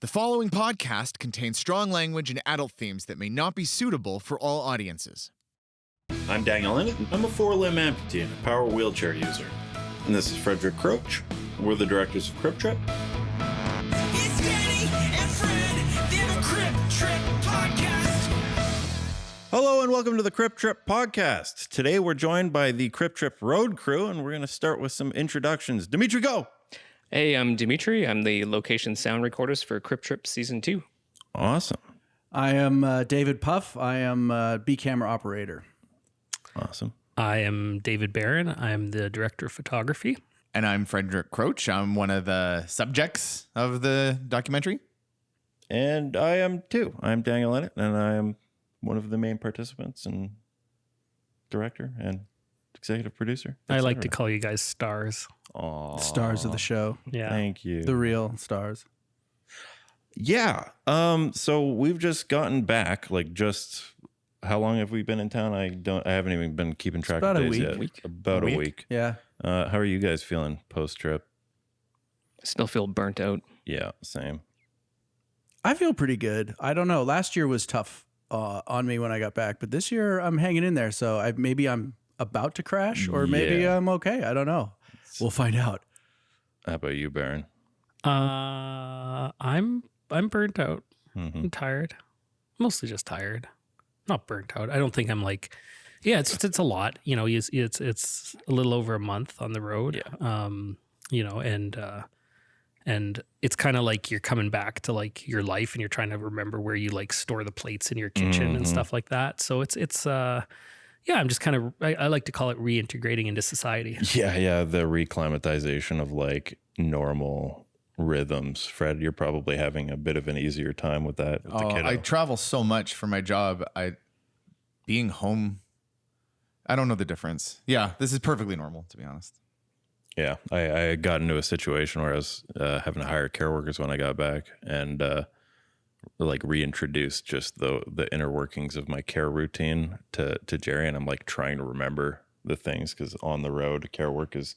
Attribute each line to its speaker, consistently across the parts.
Speaker 1: The following podcast contains strong language and adult themes that may not be suitable for all audiences.
Speaker 2: I'm Daniel Ennett. I'm a four-limb amputee and a power wheelchair user. And this is Frederick Croach. We're the directors of Crip Trip.
Speaker 3: It's Danny and Fred. They're the Crip Trip Podcast.
Speaker 2: Hello and welcome to the Crip Trip Podcast. Today we're joined by the Crip Trip Road Crew, and we're going to start with some introductions. Dimitri, go!
Speaker 4: Hey, I'm Dimitri. I'm the location sound recorders for Crip Trip Season 2.
Speaker 2: Awesome.
Speaker 5: I am David Puff. I am B-camera operator.
Speaker 2: Awesome.
Speaker 6: I am David Barron. I am the director of photography.
Speaker 1: And I'm Frederick Croach. I'm one of the subjects of the documentary.
Speaker 2: And I am too. I'm Daniel Ennett, and I am one of the main participants and director and executive producer.
Speaker 6: I like to call you guys stars.
Speaker 2: Aww.
Speaker 5: Stars of the show.
Speaker 6: Yeah.
Speaker 2: Thank you.
Speaker 5: The real stars.
Speaker 2: Yeah. So we've just gotten back. How long have we been in town? I haven't even been keeping track
Speaker 5: about
Speaker 2: of
Speaker 5: a
Speaker 2: days
Speaker 5: week.
Speaker 2: yet. About a week.
Speaker 5: Yeah.
Speaker 2: How are you guys feeling post trip?
Speaker 4: I still feel burnt out.
Speaker 2: Yeah, same.
Speaker 5: I feel pretty good. I don't know. Last year was tough on me when I got back, but this year I'm hanging in there. So maybe I'm about to crash, or maybe
Speaker 2: Yeah.
Speaker 5: I'm okay. I don't know. We'll find out.
Speaker 2: How about you, Barron?
Speaker 6: I'm burnt out.
Speaker 2: Mm-hmm.
Speaker 6: I'm tired. Mostly just tired. Not burnt out. I don't think I'm like, yeah, it's a lot. You know, it's a little over a month on the road.
Speaker 2: Yeah.
Speaker 6: You know, and it's kind of like you're coming back to like your life and you're trying to remember where you like store the plates in your kitchen and stuff like that. So it's yeah, I'm just kind of, I like to call it reintegrating into society.
Speaker 2: Yeah. The reclimatization of like normal rhythms. Fred, you're probably having a bit of an easier time with that. With the kiddo.
Speaker 1: I travel so much for my job. Being home, I don't know the difference. Yeah, this is perfectly normal, to be honest.
Speaker 2: Yeah, I got into a situation where I was having to hire care workers when I got back, and reintroduced just the inner workings of my care routine to Jerry, and I'm like trying to remember the things because on the road, care work is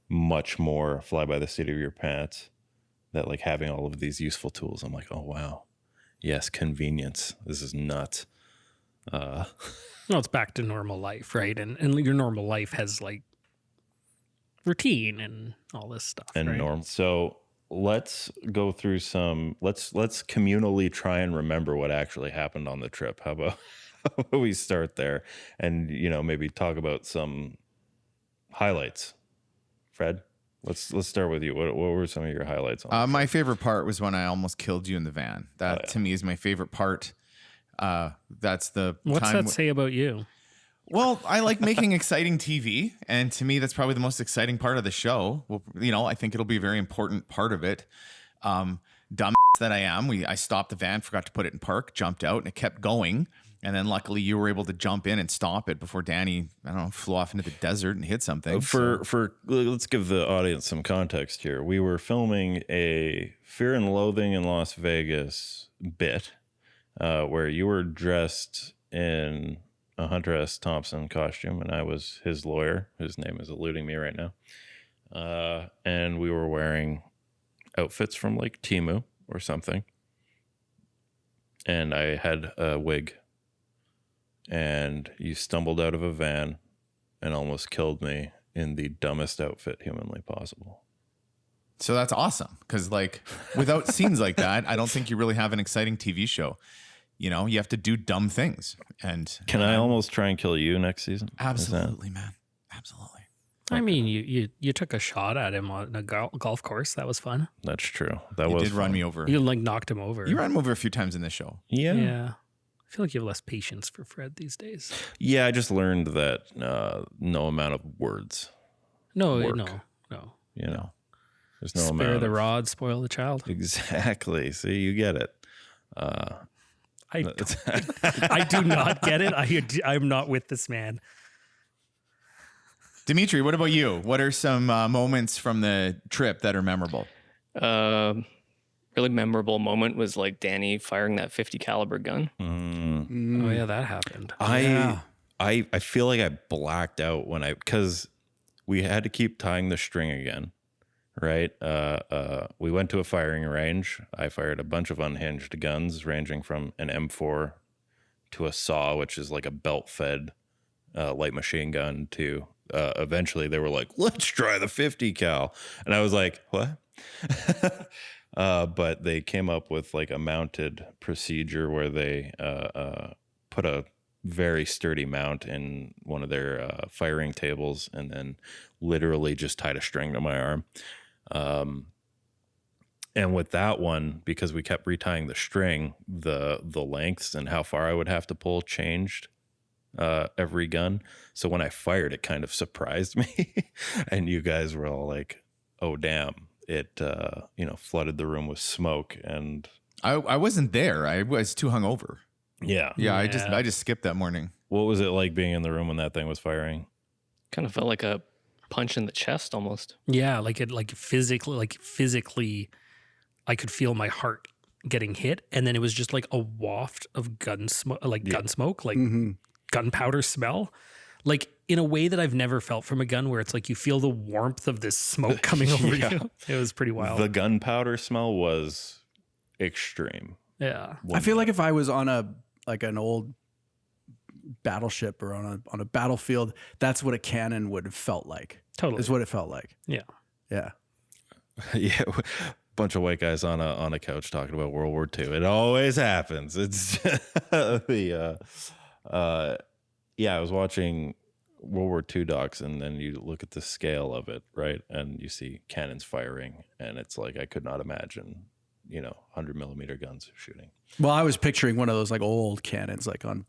Speaker 2: much more fly by the seat of your pants. That like having all of these useful tools, I'm like, oh wow, yes, convenience. This is nuts.
Speaker 6: Well, it's back to normal life, right? And your normal life has like routine and all this stuff.
Speaker 2: And
Speaker 6: right?
Speaker 2: norm. So let's go through let's communally try and remember what actually happened on the trip. How about we start there and, maybe talk about some highlights. Fred, let's start with you. What were some of your highlights on
Speaker 1: My favorite part was when I almost killed you in the van. That to me is my favorite part. That's the
Speaker 6: What's
Speaker 1: time
Speaker 6: that say about you?
Speaker 1: Well, I like making exciting TV, and to me, that's probably the most exciting part of the show. Well, I think it'll be a very important part of it. Dumb that I am, I stopped the van, forgot to put it in park, jumped out, and it kept going. And then luckily, you were able to jump in and stop it before Danny, flew off into the desert and hit something.
Speaker 2: Let's give the audience some context here. We were filming a Fear and Loathing in Las Vegas bit where you were dressed in a Hunter S. Thompson costume, and I was his lawyer, whose name is eluding me right now. And we were wearing outfits from like Temu or something. And I had a wig. And you stumbled out of a van and almost killed me in the dumbest outfit humanly possible.
Speaker 1: So that's awesome, because without scenes like that, I don't think you really have an exciting TV show. You have to do dumb things. And
Speaker 2: can I almost try and kill you next season?
Speaker 1: Absolutely, man. Absolutely.
Speaker 6: I mean, you took a shot at him on a golf course. That was fun.
Speaker 2: That's true.
Speaker 1: You did run me over.
Speaker 6: You knocked him over.
Speaker 1: You ran him over a few times in this show.
Speaker 2: Yeah.
Speaker 6: I feel like you have less patience for Fred these days.
Speaker 2: Yeah, I just learned that no amount of words.
Speaker 6: No.
Speaker 2: There's no
Speaker 6: Spare
Speaker 2: amount
Speaker 6: the
Speaker 2: of,
Speaker 6: rod, spoil the child.
Speaker 2: Exactly. See, you get it.
Speaker 6: I do not get it. I'm not with this man.
Speaker 1: Dimitri, what about you? What are some moments from the trip that are memorable?
Speaker 4: Really memorable moment was like Danny firing that 50 caliber gun.
Speaker 6: Oh yeah, that happened.
Speaker 2: I feel like I blacked out because we had to keep tying the string again. right? We went to a firing range. I fired a bunch of unhinged guns ranging from an M4 to a SAW, which is like a belt-fed light machine gun, to eventually they were like, let's try the 50 cal. And I was like, what? But they came up with like a mounted procedure where they put a very sturdy mount in one of their firing tables and then literally just tied a string to my arm. And with that one, because we kept retying the string, the lengths and how far I would have to pull changed every gun. So when I fired, it kind of surprised me. And you guys were all like, oh, damn. It, flooded the room with smoke. And
Speaker 1: I wasn't there. I was too hungover.
Speaker 2: yeah.
Speaker 1: Yeah, I just skipped that morning.
Speaker 2: What was it like being in the room when that thing was firing?
Speaker 4: Kind of felt like a punch in the chest almost.
Speaker 6: Yeah, physically, I could feel my heart getting hit, and then it was just like a waft of gun smoke, gun smoke, like gunpowder smell, like in a way that I've never felt from a gun, where it's like you feel the warmth of this smoke coming over you. It was pretty wild.
Speaker 2: The gunpowder smell was extreme.
Speaker 6: Yeah,
Speaker 5: I feel like if I was on an old battleship or on a battlefield, that's what a cannon would have felt like.
Speaker 6: Totally.
Speaker 5: Is what it felt like.
Speaker 6: Yeah.
Speaker 5: Yeah.
Speaker 2: Yeah. Bunch of white guys on a couch talking about World War II. It always happens. It's I was watching World War II docs, and then you look at the scale of it, right? And you see cannons firing, and it's like I could not imagine, 100 millimeter guns shooting.
Speaker 5: Well, I was picturing one of those like old cannons, like on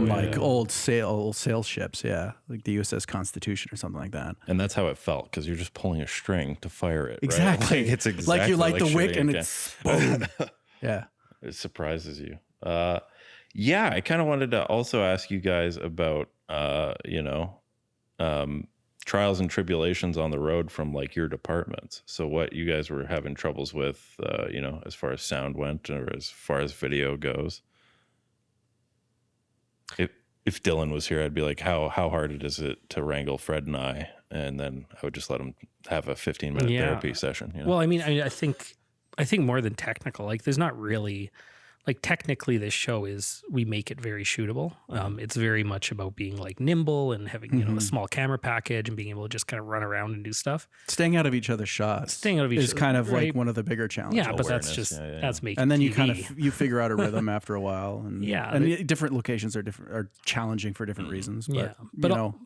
Speaker 5: like old sail ships, yeah, like the USS Constitution or something like that.
Speaker 2: And that's how it felt, because you're just pulling a string to fire it.
Speaker 5: Exactly.
Speaker 2: Right? Like it's exactly
Speaker 5: like you light the wick
Speaker 2: shooting
Speaker 5: and
Speaker 2: a
Speaker 5: it's boom. Yeah.
Speaker 2: It surprises you. I kind of wanted to also ask you guys about, trials and tribulations on the road from like your departments. So what you guys were having troubles with, as far as sound went or as far as video goes. If Dylan was here, I'd be like, how hard is it to wrangle Fred and I? And then I would just let him have a 15-minute therapy session.
Speaker 6: Well, I mean, I think more than technical, like there's not really, like technically this show we make it very shootable. It's very much about being like nimble and having, a small camera package and being able to just kind of run around and do stuff.
Speaker 5: Staying out of each other's shots.
Speaker 6: Is
Speaker 5: kind of like one of the bigger challenges.
Speaker 6: Yeah, but that's just, that's making
Speaker 5: And then you
Speaker 6: TV.
Speaker 5: kind of, you figure out a rhythm after a while. And, and different locations are challenging for different reasons. But,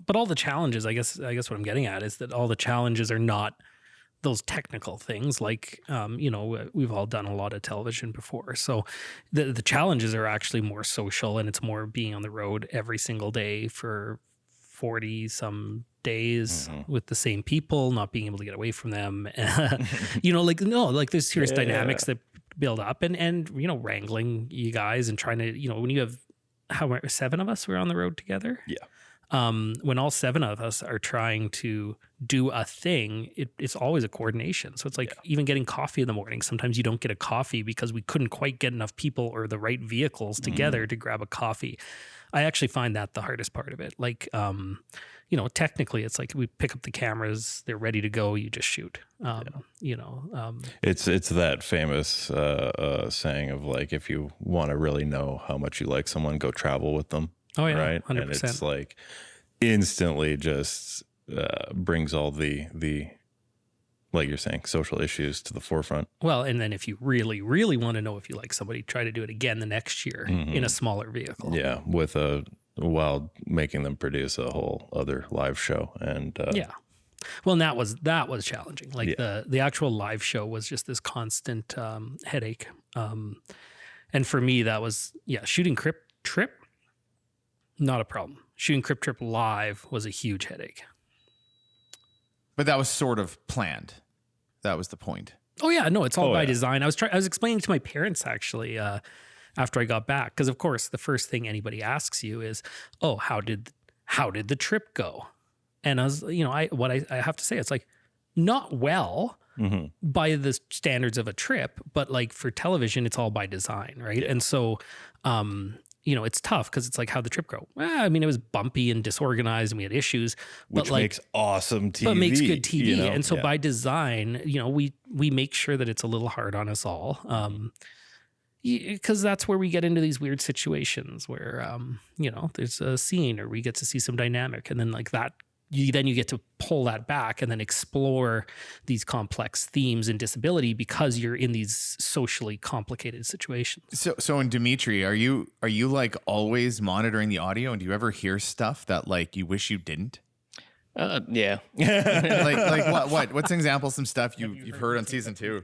Speaker 6: but all the challenges, I guess what I'm getting at is that all the challenges are not those technical things, like we've all done a lot of television before, so the challenges are actually more social, and it's more being on the road every single day for 40 some days with the same people, not being able to get away from them. There's serious dynamics that build up, and wrangling you guys and trying to, when you have 7 of us were on the road together. When all 7 of us are trying to do a thing, it's always a coordination. So it's like even getting coffee in the morning. Sometimes you don't get a coffee because we couldn't quite get enough people or the right vehicles together to grab a coffee. I actually find that the hardest part of it. Like, technically it's like we pick up the cameras, they're ready to go, you just shoot.
Speaker 2: It's that famous saying of like, if you want to really know how much you like someone, go travel with them.
Speaker 6: Oh yeah,
Speaker 2: right.
Speaker 6: 100%.
Speaker 2: And it's like instantly just brings all the like you're saying, social issues to the forefront.
Speaker 6: Well, and then if you really, really want to know if you like somebody, try to do it again the next year in a smaller vehicle.
Speaker 2: Yeah, while making them produce a whole other live show. And
Speaker 6: well, and that was challenging. Like the actual live show was just this constant headache. And for me, that was shooting Crip Trip. Not a problem. Shooting Crip Trip live was a huge headache.
Speaker 1: But that was sort of planned. That was the point.
Speaker 6: Oh yeah, no, it's all by design. I was explaining to my parents actually after I got back, because of course the first thing anybody asks you is, "Oh, how did the trip go?" And I was, I have to say, it's like not well by the standards of a trip, but like for television, it's all by design, right? Yeah. And so it's tough because it's like, how'd the trip go? Well, I mean, it was bumpy and disorganized and we had issues,
Speaker 2: Which makes awesome TV.
Speaker 6: but makes good TV.
Speaker 2: you know?
Speaker 6: And so
Speaker 2: Yeah.
Speaker 6: by design, we make sure that it's a little hard on us all. Because that's where we get into these weird situations where, there's a scene or we get to see some dynamic, and then like that, you get to pull that back and then explore these complex themes and disability because you're in these socially complicated situations.
Speaker 1: So in Dimitri, are you like always monitoring the audio, and do you ever hear stuff that like you wish you didn't?
Speaker 4: Yeah.
Speaker 1: like what's an example of some stuff you've heard on season 2?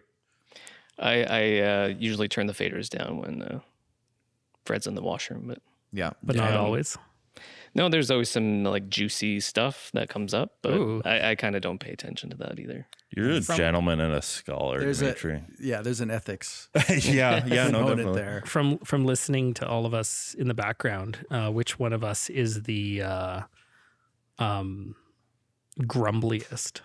Speaker 4: I usually turn the faders down when Fred's in the washroom, but
Speaker 6: But not always.
Speaker 4: no, there's always some like juicy stuff that comes up, but
Speaker 6: Ooh.
Speaker 4: I kind of don't pay attention to that either.
Speaker 2: You're a gentleman and a scholar,
Speaker 5: There's
Speaker 2: Dimitri.
Speaker 5: there's an ethics
Speaker 2: yeah, no,
Speaker 5: component
Speaker 2: definitely.
Speaker 5: there.
Speaker 6: From listening to all of us in the background, which one of us is the grumbliest?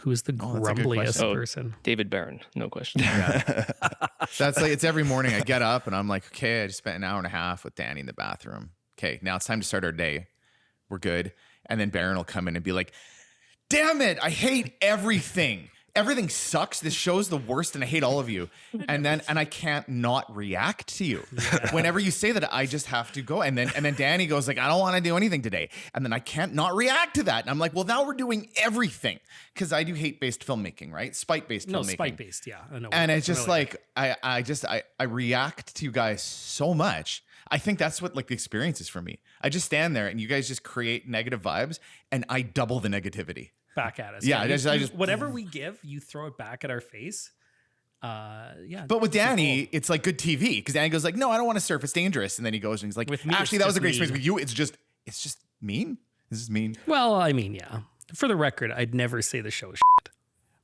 Speaker 6: Who is the
Speaker 1: that's a good
Speaker 6: grumbliest
Speaker 4: question.
Speaker 6: person?
Speaker 4: David Barron, no question.
Speaker 1: That's like, it's every morning I get up and I'm like, okay, I just spent an hour and a half with Danny in the bathroom. Okay, now it's time to start our day. We're good. And then Barron will come in and be like, damn it, I hate everything. Everything sucks. This show's the worst and I hate all of you. And I can't not react to you. Whenever you say that, I just have to go. And then Danny goes like, I don't want to do anything today. And then I can't not react to that. And I'm like, well, now we're doing everything. Because I do hate-based filmmaking, right? Spite-based
Speaker 6: No,
Speaker 1: filmmaking.
Speaker 6: spite-based, yeah. I know.
Speaker 1: And it's just
Speaker 6: Familiar.
Speaker 1: like I react to you guys so much. I think that's what like the experience is for me. I just stand there and you guys just create negative vibes and I double the negativity.
Speaker 6: Back at us.
Speaker 1: Yeah, I just
Speaker 6: whatever we give, you throw it back at our face. Yeah.
Speaker 1: But with Danny, it's like good TV because Danny goes like, "No, I don't want to surf. It's dangerous." And then he goes and he's like,
Speaker 6: With me,
Speaker 1: "Actually,
Speaker 6: it's
Speaker 1: that was a
Speaker 6: just
Speaker 1: great experience."
Speaker 6: mean.
Speaker 1: With you, it's just mean. This is mean.
Speaker 6: Well, I mean, yeah. For the record, I'd never say the show is shit.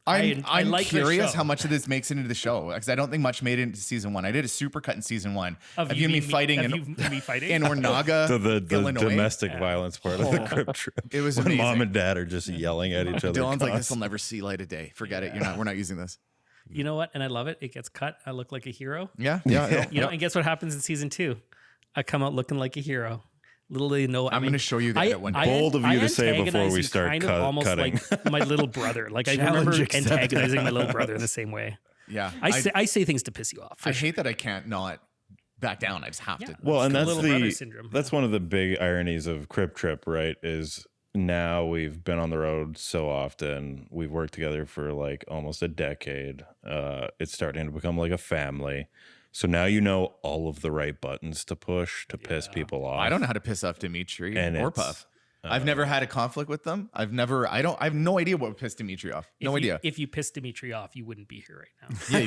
Speaker 1: I'm
Speaker 6: like the
Speaker 1: curious
Speaker 6: show.
Speaker 1: how much of this makes it into the show because I don't think much made it into season 1. I did a supercut in season 1 of you and me fighting in Ornaga,
Speaker 2: The
Speaker 1: Illinois.
Speaker 2: domestic violence part of the Crip Trip.
Speaker 1: It was
Speaker 2: when
Speaker 1: amazing.
Speaker 2: mom and dad are just yelling at each other.
Speaker 1: Dylan's like, "This will
Speaker 2: constantly.
Speaker 1: never see light of day. Forget it. We're not using this."
Speaker 6: You know what? And I love it. It gets cut. I look like a hero.
Speaker 1: Yeah.
Speaker 6: And guess what happens in season 2? I come out looking like a hero. Little do you know,
Speaker 1: I'm going to show you that at one day.
Speaker 2: Bold of you to say before
Speaker 6: antagonize
Speaker 2: we
Speaker 6: you
Speaker 2: start
Speaker 6: kind of almost
Speaker 2: cutting.
Speaker 6: like my little brother. Like I
Speaker 5: Challenge
Speaker 6: remember
Speaker 5: accepted.
Speaker 6: antagonizing my little brother in the same way.
Speaker 1: Yeah.
Speaker 6: I say things to piss you off.
Speaker 1: I hate that I can't not back down. I just have to.
Speaker 2: Well, and
Speaker 6: It's
Speaker 2: that's
Speaker 6: little brother syndrome.
Speaker 2: that's one of the big ironies of Crip Trip, right? Is now we've been on the road so often. We've worked together for like almost a decade. It's starting to become like a family. So now you know all of the right buttons to push to piss people off.
Speaker 1: I don't know how to piss off Dimitri
Speaker 2: And
Speaker 1: or
Speaker 2: it's,
Speaker 1: Puff. I've never had a conflict with them. I have no idea what would piss Dimitri off. No idea.
Speaker 6: If you pissed Dimitri off, you wouldn't be here right now.
Speaker 1: Yeah,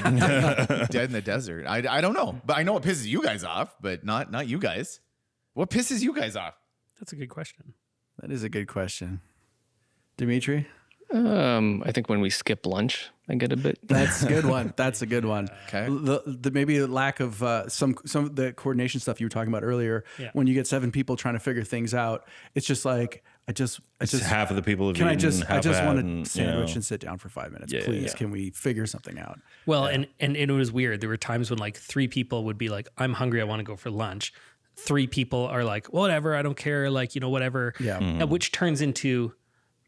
Speaker 1: you'd be dead in the desert. I don't know, but I know what pisses you guys off, but not you guys. What pisses you guys off?
Speaker 6: That's a good question.
Speaker 5: That is a good question. Dimitri?
Speaker 4: I think when we skip lunch, I get a bit.
Speaker 5: That's a good one. That's a good one.
Speaker 1: Okay.
Speaker 5: The maybe the lack of some of the coordination stuff you were talking about earlier.
Speaker 6: Yeah.
Speaker 5: When you get 7 people trying to figure things out, it's just like I just
Speaker 2: half of the people have
Speaker 5: can I
Speaker 2: eaten,
Speaker 5: just
Speaker 2: half
Speaker 5: want
Speaker 2: hadn't,
Speaker 5: a sandwich and sit down for 5 minutes,
Speaker 2: Yeah,
Speaker 5: please.
Speaker 2: yeah.
Speaker 5: Can we figure something out?
Speaker 6: Well, and it was weird. There were times when like 3 people would be like, "I'm hungry. I want to go for lunch." 3 people are like, "Whatever. I don't care." Like, whatever.
Speaker 5: Yeah.
Speaker 6: And which turns into,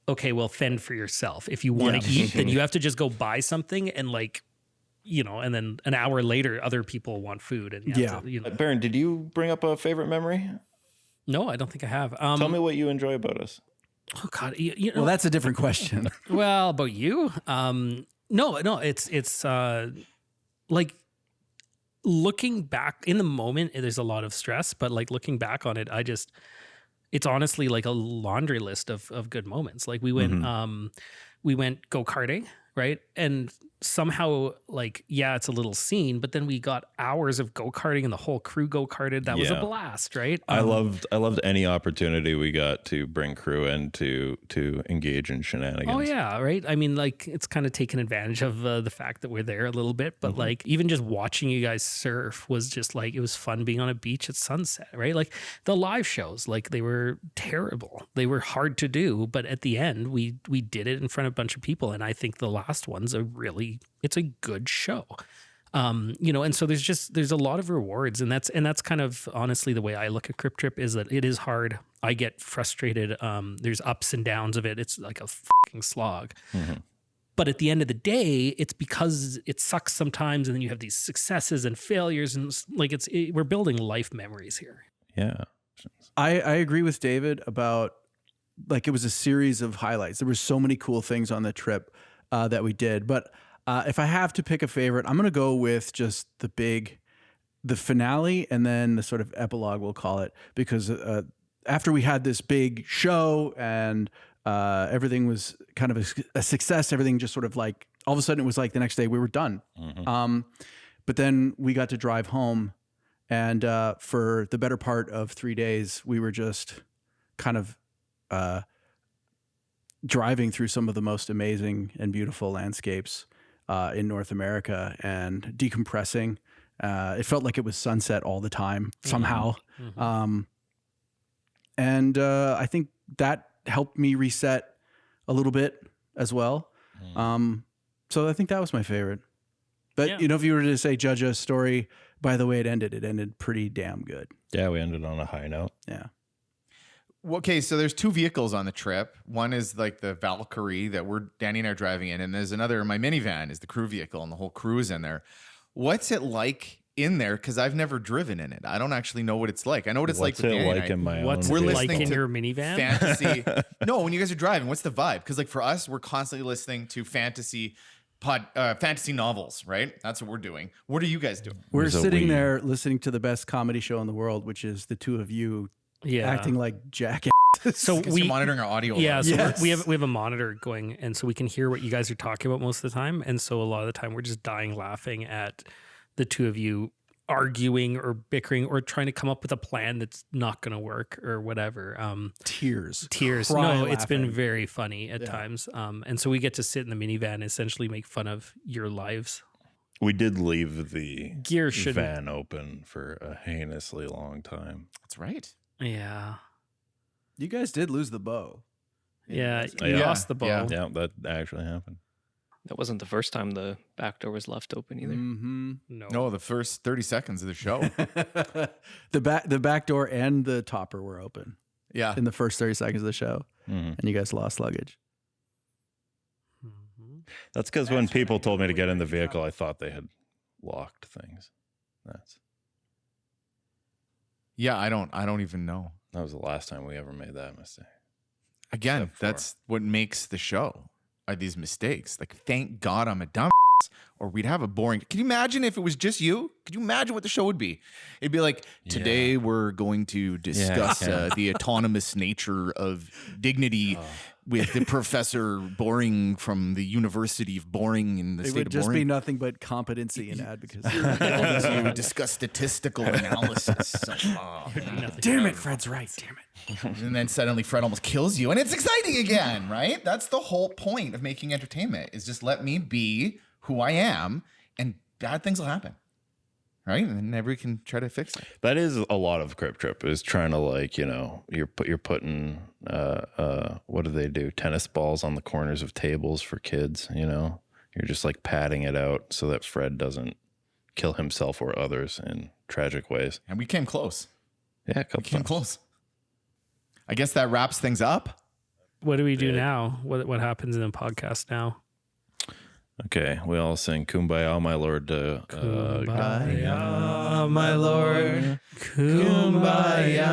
Speaker 6: okay, well, fend for yourself. If you want to eat, then you have to just go buy something and like, and then an hour later, other people want food. And you have to,
Speaker 2: Barron, did you bring up a favorite memory?
Speaker 6: No, I don't think I have.
Speaker 2: Tell me what you enjoy about us.
Speaker 6: Oh God,
Speaker 5: Well, that's a different question.
Speaker 6: Well, about you? No, it's like looking back in the moment, there's a lot of stress, but like looking back on it, it's honestly like a laundry list of good moments. Like we went go-karting, right? And somehow like, yeah, it's a little scene, but then we got hours of go-karting and the whole crew go-karted. That was a
Speaker 2: Yeah.
Speaker 6: blast, right?
Speaker 2: I loved any opportunity we got to bring crew in to engage in shenanigans.
Speaker 6: Oh yeah, right. I mean, like it's kind of taken advantage of the fact that we're there a little bit, but like even just watching you guys surf was just like it was fun being on a beach at sunset, right? Like the live shows, like they were terrible, they were hard to do, but at the end we did it in front of a bunch of people, and I think the last one's it's a good show. And so there's a lot of rewards, and that's kind of honestly the way I look at Crip Trip, is that it is hard. I get frustrated. There's ups and downs of it. It's like a fucking slog. But at the end of the day, it's because it sucks sometimes, and then you have these successes and failures, and we're building life memories here.
Speaker 2: Yeah.
Speaker 5: I agree with David about, like, it was a series of highlights. There were so many cool things on the trip that we did. But if I have to pick a favorite, I'm going to go with just the finale and then the sort of epilogue, we'll call it, because after we had this big show and everything was kind of a success, everything just sort of like, all of a sudden it was like the next day we were done. But then we got to drive home, and for the better part of 3 days, we were just kind of driving through some of the most amazing and beautiful landscapes in North America and decompressing. It felt like it was sunset all the time somehow. And I think that helped me reset a little bit as well. So I think that was my favorite. But, if you were to say, judge a story by the way it ended pretty damn good.
Speaker 2: Yeah, we ended on a high note.
Speaker 5: Yeah.
Speaker 1: Okay, so there's 2 vehicles on the trip. One is like the Valkyrie that Danny and I are driving in, and there's another, my minivan is the crew vehicle, and the whole crew is in there. What's it like in there? Because I've never driven in it. I don't actually know what it's like. I know what it's like with Danny and I.
Speaker 2: in my
Speaker 6: What's
Speaker 2: own
Speaker 6: it
Speaker 2: vehicle?
Speaker 6: like in
Speaker 1: to
Speaker 6: your minivan?
Speaker 1: Fantasy. No, when you guys are driving, what's the vibe? Because like for us, we're constantly listening to fantasy novels, right? That's what we're doing. What are you guys doing?
Speaker 5: We're
Speaker 2: So
Speaker 5: sitting there listening to the best comedy show in the world, which is the two of you acting like jackasses.
Speaker 6: So
Speaker 1: Because you're monitoring our audio.
Speaker 6: Yeah, so
Speaker 5: Yes.
Speaker 6: we have a monitor going, and so we can hear what you guys are talking about most of the time. And so a lot of the time we're just dying laughing at the two of you arguing or bickering or trying to come up with a plan that's not going to work or whatever.
Speaker 5: Tears.
Speaker 6: No,
Speaker 5: Cry
Speaker 6: it's been
Speaker 5: laughing.
Speaker 6: very funny at times. And so we get to sit in the minivan and essentially make fun of your lives.
Speaker 2: We did leave the
Speaker 6: Gear should
Speaker 2: van open for a heinously long time.
Speaker 1: That's right.
Speaker 6: Yeah.
Speaker 5: You guys did lose the bow.
Speaker 6: Yeah.
Speaker 2: Oh,
Speaker 6: You
Speaker 2: yeah.
Speaker 6: lost the ball.
Speaker 1: Yeah.
Speaker 2: Yeah, that actually happened.
Speaker 4: That wasn't the first time the back door was left open either.
Speaker 5: Mm-hmm.
Speaker 1: No, the first 30 seconds of the show.
Speaker 5: the back door and the topper were open
Speaker 1: Yeah.
Speaker 5: in the first 30 seconds of the show, and you guys lost luggage.
Speaker 2: That's because when people told me to get in the vehicle, I thought they had locked things.
Speaker 1: Yeah, I don't even know.
Speaker 2: That was the last time we ever made that mistake.
Speaker 1: Again,
Speaker 2: Except for-
Speaker 1: that's what makes the show, are these mistakes. Like, thank God I'm a dumb or we'd have a boring. Can you imagine if it was just you? Could you imagine what the show would be? It'd be like, today we're going to discuss the autonomous nature of dignity with the Professor Boring from the University of Boring in the
Speaker 5: It
Speaker 1: state
Speaker 5: would
Speaker 1: of
Speaker 5: just be
Speaker 1: Boring.
Speaker 5: nothing but competency and advocacy.
Speaker 1: To discuss statistical analysis. So,
Speaker 5: Damn it, Fred's right. Damn it.
Speaker 1: and then suddenly Fred almost kills you, and it's exciting again, right? That's the whole point of making entertainment, is just let me be who I am, and bad things will happen, right? And then everybody can try to fix it.
Speaker 2: That is a lot of Crip Trip, is trying to, like, you're putting what do they do? Tennis balls on the corners of tables for kids, You're just like padding it out so that Fred doesn't kill himself or others in tragic ways.
Speaker 1: And we came close.
Speaker 2: Yeah, a couple
Speaker 1: Came
Speaker 2: times.
Speaker 1: close. I guess that wraps things up.
Speaker 6: What do we do now? What happens in the podcast now?
Speaker 2: Okay, we all sing "Kumbaya, my lord."
Speaker 6: Kumbaya, my lord. Kumbaya.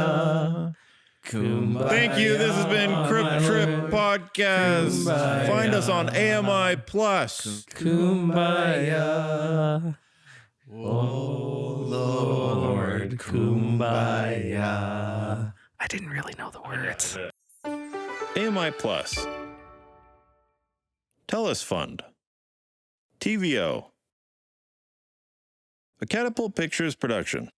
Speaker 6: Kumbaya.
Speaker 2: Thank you. This has been Crip Trip Podcast.
Speaker 6: Kumbaya.
Speaker 2: Find us on AMI Plus.
Speaker 6: Kumbaya. Oh Lord, Kumbaya. I didn't really know the words.
Speaker 2: AMI Plus. Tellus Fund. TVO. A Catapult Pictures production.